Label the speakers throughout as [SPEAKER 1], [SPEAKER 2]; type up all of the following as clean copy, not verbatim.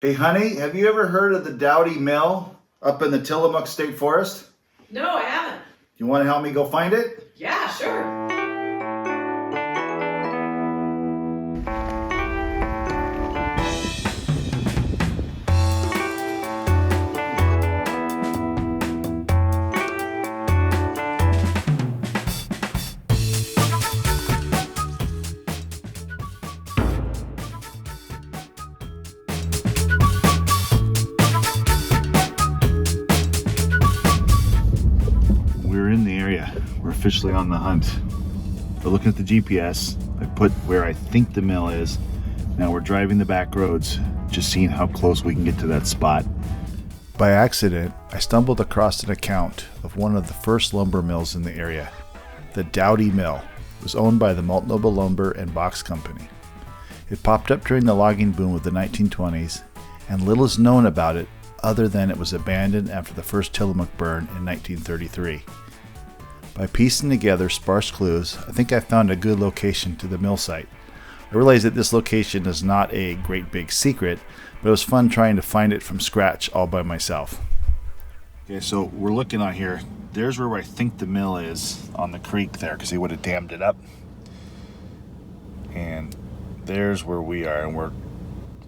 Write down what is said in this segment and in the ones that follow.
[SPEAKER 1] Hey, honey, have you ever heard of the Douty Mill up in the Tillamook State Forest?
[SPEAKER 2] No, I haven't.
[SPEAKER 1] You want to help me go find it?
[SPEAKER 2] Yeah, sure.
[SPEAKER 1] We're in the area. We're officially on the hunt. So looking at the GPS, I put where I think the mill is. Now we're driving the back roads, just seeing how close we can get to that spot. By accident, I stumbled across an account of one of the first lumber mills in the area. The Douty Mill was owned by the Multnomah Lumber and Box Company. It popped up during the logging boom of the 1920s, and little is known about it other than it was abandoned after the first Tillamook burn in 1933. By piecing together sparse clues, I think I found a good location to the mill site. I realize that this location is not a great big secret, but it was fun trying to find it from scratch all by myself. Okay, so we're looking out here. There's where I think the mill is on the creek there, because they would have dammed it up. And there's where we are, and we're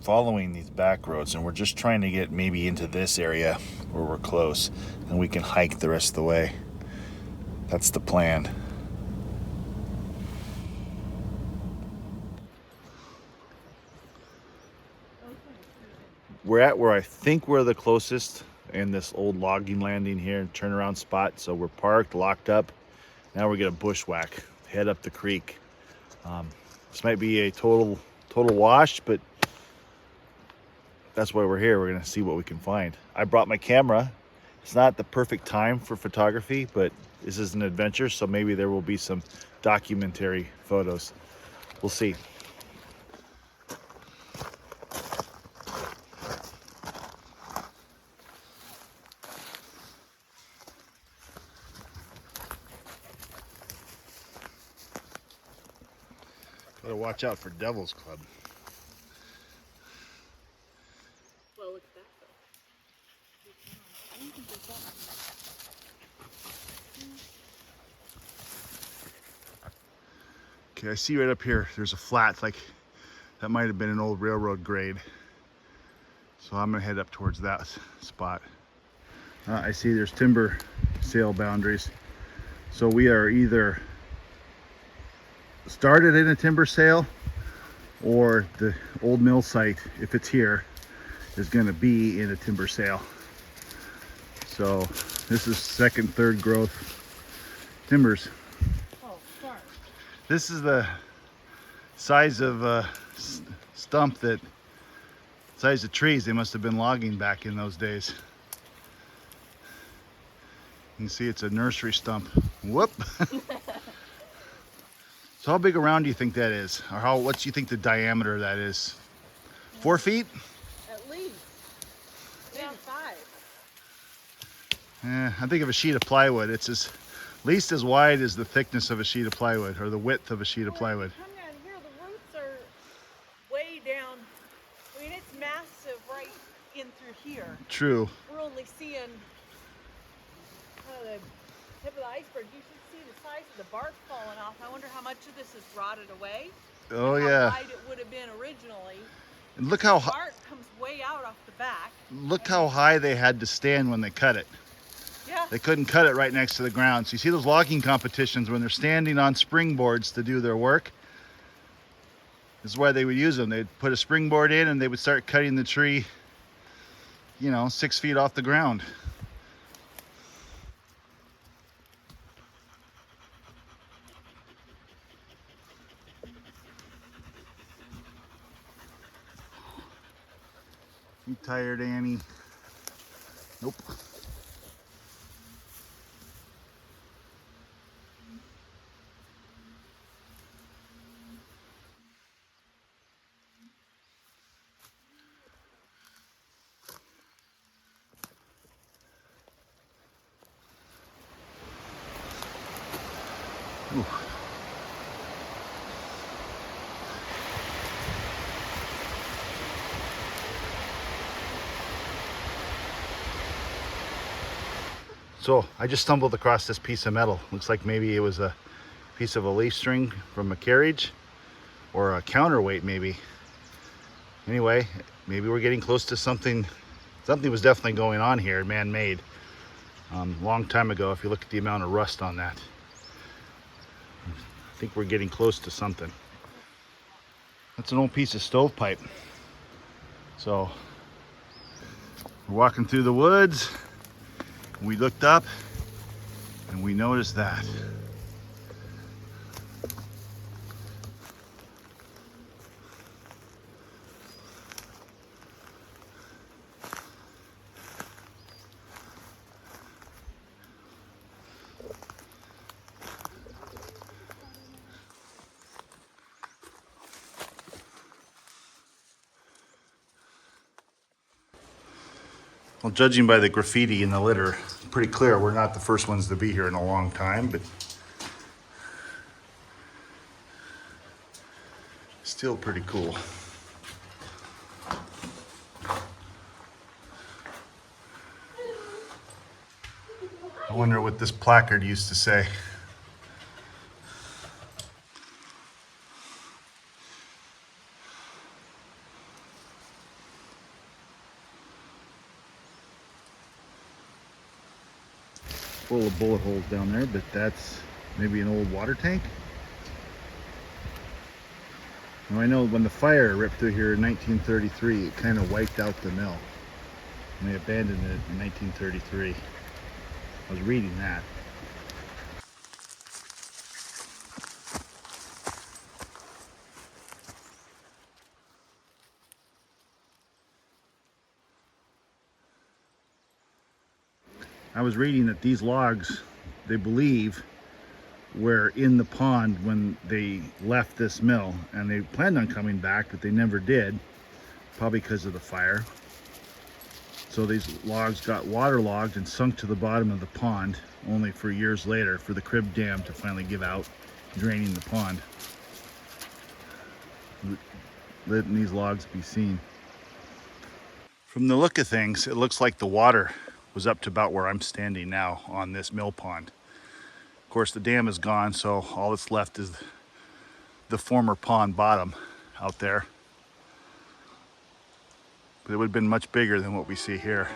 [SPEAKER 1] following these back roads, and we're just trying to get maybe into this area where we're close, and we can hike the rest of the way. That's the plan. We're at where I think we're the closest in this old logging landing here and turnaround spot. So we're parked, locked up. Now we're gonna bushwhack, head up the creek. This might be a total wash, but that's why we're here. We're gonna see what we can find. I brought my camera. It's not the perfect time for photography, but this is an adventure, so maybe there will be some documentary photos. We'll see. Gotta watch out for Devil's Club.
[SPEAKER 2] Well, look at that
[SPEAKER 1] Okay, I see right up here, there's a flat, like that might have been an old railroad grade. So I'm gonna head up towards that spot. I see there's timber sale boundaries. So we are either started in a timber sale, or the old mill site, if it's here, is gonna be in a timber sale. So this is second, third growth timbers. This is the size of stump that, size of trees they must have been logging back in those days. You can see it's a nursery stump. Whoop! So how big around do you think that is? Or what do you think the diameter of that is? 4 feet?
[SPEAKER 2] At least. Maybe 5.
[SPEAKER 1] I think of a sheet of plywood. It's at least as wide as the thickness of a sheet of plywood, or the width of a sheet of plywood.
[SPEAKER 2] Come down here, the roots are way down. I mean, it's massive right in through here.
[SPEAKER 1] True.
[SPEAKER 2] We're only seeing the tip of the iceberg. You should see the size of the bark falling off. I wonder how much of this is rotted away.
[SPEAKER 1] Oh
[SPEAKER 2] and how
[SPEAKER 1] yeah.
[SPEAKER 2] wide it would have been originally.
[SPEAKER 1] And look how
[SPEAKER 2] the bark comes way out off the back.
[SPEAKER 1] Look how high they had to stand when they cut it.
[SPEAKER 2] Yeah.
[SPEAKER 1] They couldn't cut it right next to the ground. So you see those logging competitions when they're standing on springboards to do their work. This is why they would use them. They'd put a springboard in and they would start cutting the tree, 6 feet off the ground. You tired, Annie? Nope. Ooh. So I just stumbled across this piece of metal. Looks like maybe it was a piece of a leaf string from a carriage or a counterweight maybe. Anyway, maybe we're getting close to something. Something was definitely going on here, man-made. Long time ago, if you look at the amount of rust on that. I think we're getting close to something. That's an old piece of stovepipe. So we're walking through the woods. We looked up and we noticed that. Well, judging by the graffiti in the litter, it's pretty clear we're not the first ones to be here in a long time, but still pretty cool. I wonder what this placard used to say. Full of bullet holes down there, but that's maybe an old water tank. Now I know when the fire ripped through here in 1933, it kind of wiped out the mill. And they abandoned it in 1933. I was reading that. I was reading that these logs, they believe, were in the pond when they left this mill, and they planned on coming back, but they never did, probably because of the fire. So these logs got waterlogged and sunk to the bottom of the pond, only for years later for the crib dam to finally give out, draining the pond. Letting these logs be seen. From the look of things, it looks like the water was up to about where I'm standing now on this mill pond. Of course, the dam is gone, so all that's left is the former pond bottom out there. But it would have been much bigger than what we see here.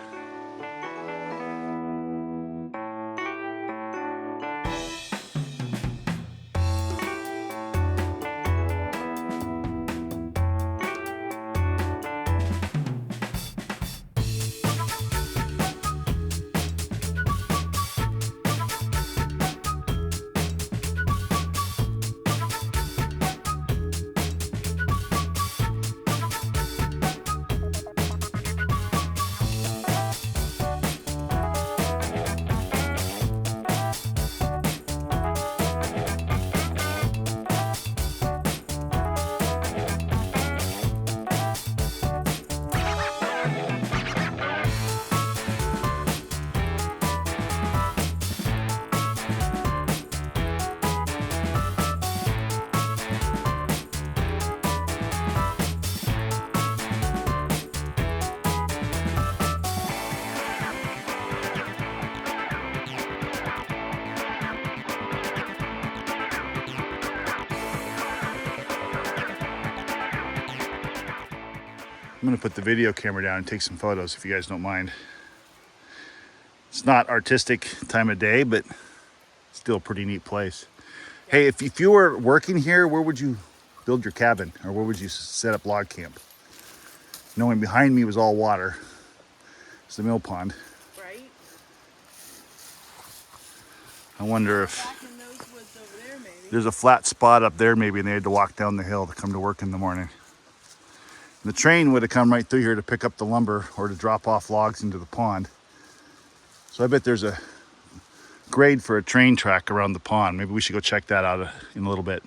[SPEAKER 1] I'm gonna put the video camera down and take some photos if you guys don't mind. It's not artistic time of day, but still a pretty neat place. Hey, if you were working here, where would you build your cabin, or where would you set up log camp? Knowing behind me was all water. It's the mill pond.
[SPEAKER 2] Right?
[SPEAKER 1] I wonder if
[SPEAKER 2] Back in those woods over there, maybe.
[SPEAKER 1] there's a flat spot up there maybe, and they had to walk down the hill to come to work in the morning. And the train would have come right through here to pick up the lumber or to drop off logs into the pond. So I bet there's a grade for a train track around the pond. Maybe we should go check that out in a little bit.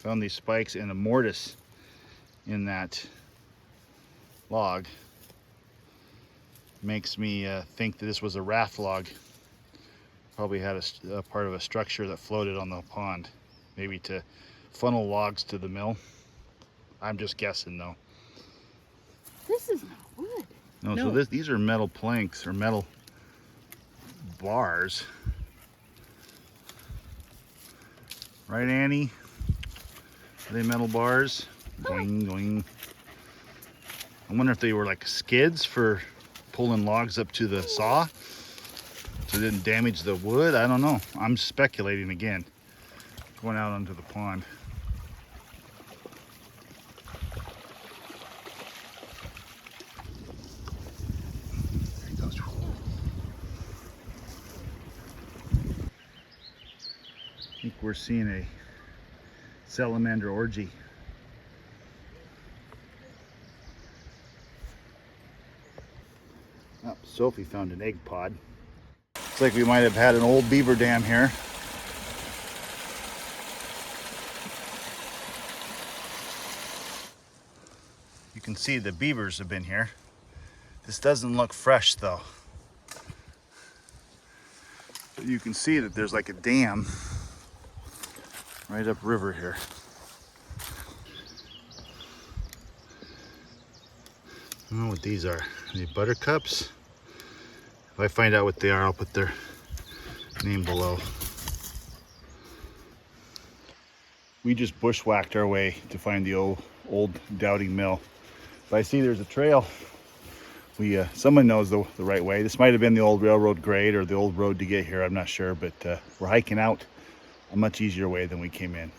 [SPEAKER 1] Found these spikes and a mortise in that log. Makes me think that this was a raft log. Probably had a part of a structure that floated on the pond, maybe to funnel logs to the mill. I'm just guessing though.
[SPEAKER 2] This is not wood.
[SPEAKER 1] No,
[SPEAKER 2] No.
[SPEAKER 1] so these are metal planks or metal bars. Right, Annie? Are they metal bars? Going, going. I wonder if they were like skids for pulling logs up to the saw so it didn't damage the wood. I don't know. I'm speculating again. Going out onto the pond. There he goes. I think we're seeing a salamander orgy. Oh, Sophie found an egg pod. Looks like we might have had an old beaver dam here. You can see the beavers have been here. This doesn't look fresh though. But you can see that there's like a dam right up river here. I don't know what these are. Are they buttercups? If I find out what they are, I'll put their name below. We just bushwhacked our way to find the old Douty Mill. But I see there's a trail. Someone knows the right way. This might have been the old railroad grade or the old road to get here. I'm not sure, but we're hiking out a much easier way than we came in.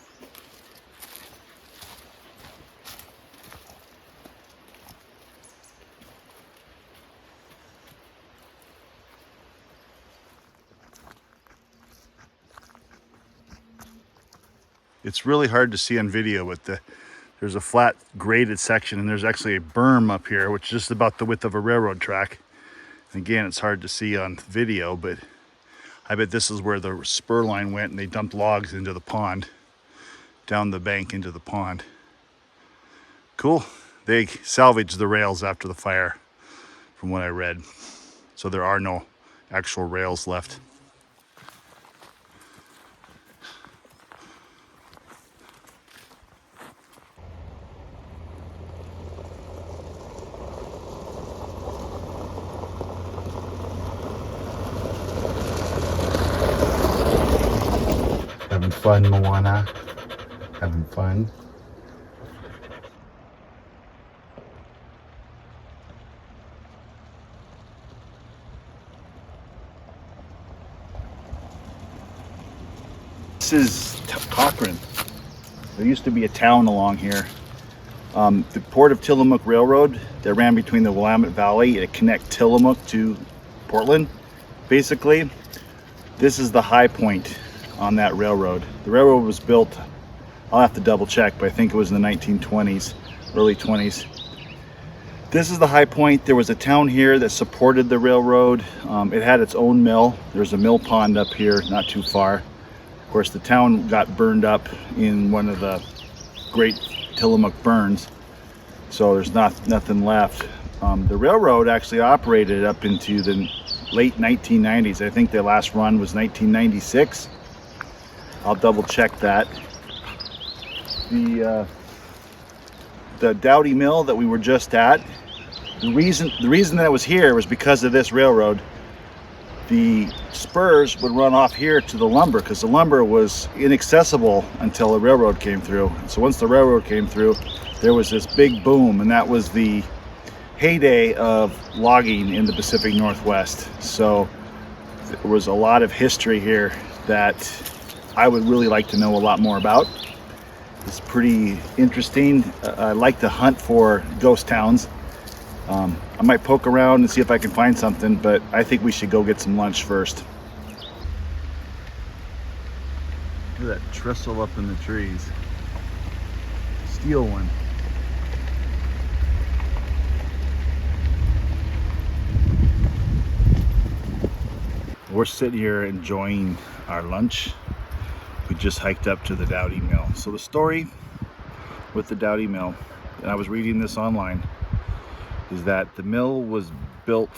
[SPEAKER 1] It's really hard to see on video, but there's a flat graded section and there's actually a berm up here, which is just about the width of a railroad track. And again, it's hard to see on video, but I bet this is where the spur line went and they dumped logs into the pond, down the bank into the pond. Cool. They salvaged the rails after the fire, from what I read. So there are no actual rails left. Having fun, Moana? Having fun? This is Cochran. There used to be a town along here. The Port of Tillamook Railroad that ran between the Willamette Valley, it connects Tillamook to Portland. Basically, this is the high point on that railroad. The railroad was built, I'll have to double check, but I think it was in the 1920s, early 20s. This is the high point. There was a town here that supported the railroad. It had its own mill. There's a mill pond up here, not too far. Of course, the town got burned up in one of the great Tillamook burns, so there's nothing left. The railroad actually operated up into the late 1990s. I think their last run was 1996. I'll double check that. The Douty Mill that we were just at, the reason that it was here was because of this railroad. The spurs would run off here to the lumber because the lumber was inaccessible until the railroad came through. So once the railroad came through, there was this big boom, and that was the heyday of logging in the Pacific Northwest. So there was a lot of history here that I would really like to know a lot more about. It's pretty interesting. I like to hunt for ghost towns. I might poke around and see if I can find something, but I think we should go get some lunch first. Look at that trestle up in the trees. Steel one. We're sitting here enjoying our lunch. We We just hiked up to the Douty Mill. So the story with the Douty Mill, and I was reading this online, is that the mill was built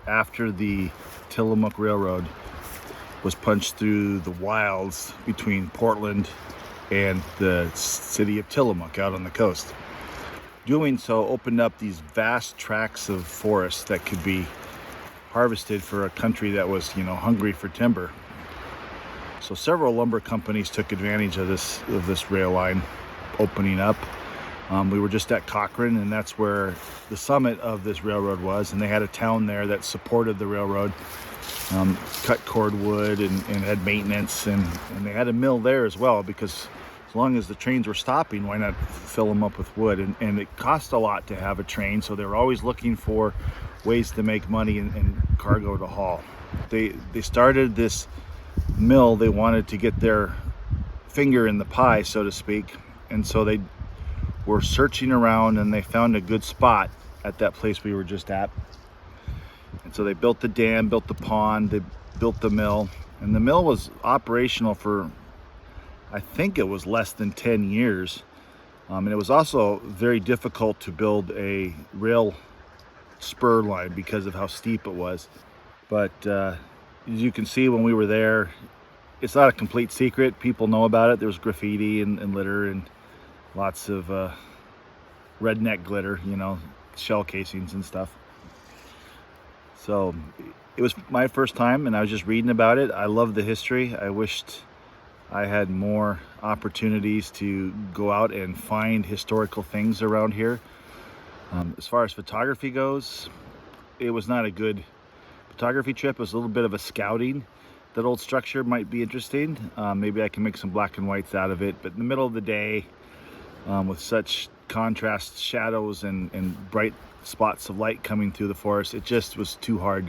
[SPEAKER 1] after the Tillamook Railroad was punched through the wilds between Portland and the city of Tillamook out on the coast. Doing so opened up these vast tracts of forest that could be harvested for a country that was, hungry for timber. So several lumber companies took advantage of this rail line opening up. We were just at Cochran, and that's where the summit of this railroad was, and they had a town there that supported the railroad, cut cordwood and had maintenance, and they had a mill there as well, because as long as the trains were stopping, why not fill them up with wood? And it cost a lot to have a train, so they were always looking for ways to make money and cargo to haul. They started this mill. They wanted to get their finger in the pie, so to speak, and so they were searching around, and they found a good spot at that place we were just at. And so they built the dam, built the pond, they built the mill, and the mill was operational for, I think it was less than 10 years. And it was also very difficult to build a rail spur line because of how steep it was. But as you can see when we were there, it's not a complete secret. People know about it. There was graffiti and litter and lots of redneck glitter, shell casings and stuff. So it was my first time, and I was just reading about it. I love the history. I wished I had more opportunities to go out and find historical things around here. As far as photography goes, it was not a good photography trip. It was a little bit of a scouting. That old structure might be interesting. Maybe I can make some black and whites out of it, but in the middle of the day, with such contrast shadows and bright spots of light coming through the forest, it just was too hard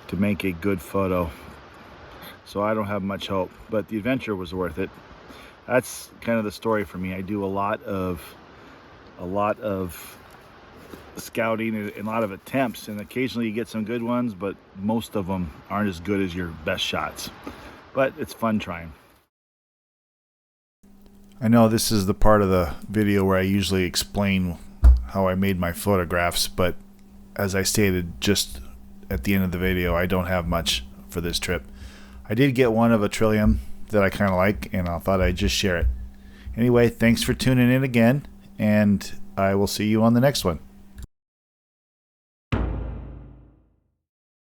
[SPEAKER 1] to make a good photo. So I don't have much hope, but the adventure was worth it. That's kind of the story for me. I do a lot of scouting and a lot of attempts, and occasionally you get some good ones, but most of them aren't as good as your best shots. But it's fun trying. I know this is the part of the video where I usually explain how I made my photographs, but as I stated just at the end of the video, I don't have much for this trip. I did get one of a trillium that I kind of like, and I thought I'd just share it. Anyway, thanks for tuning in again, and I will see you on the next one.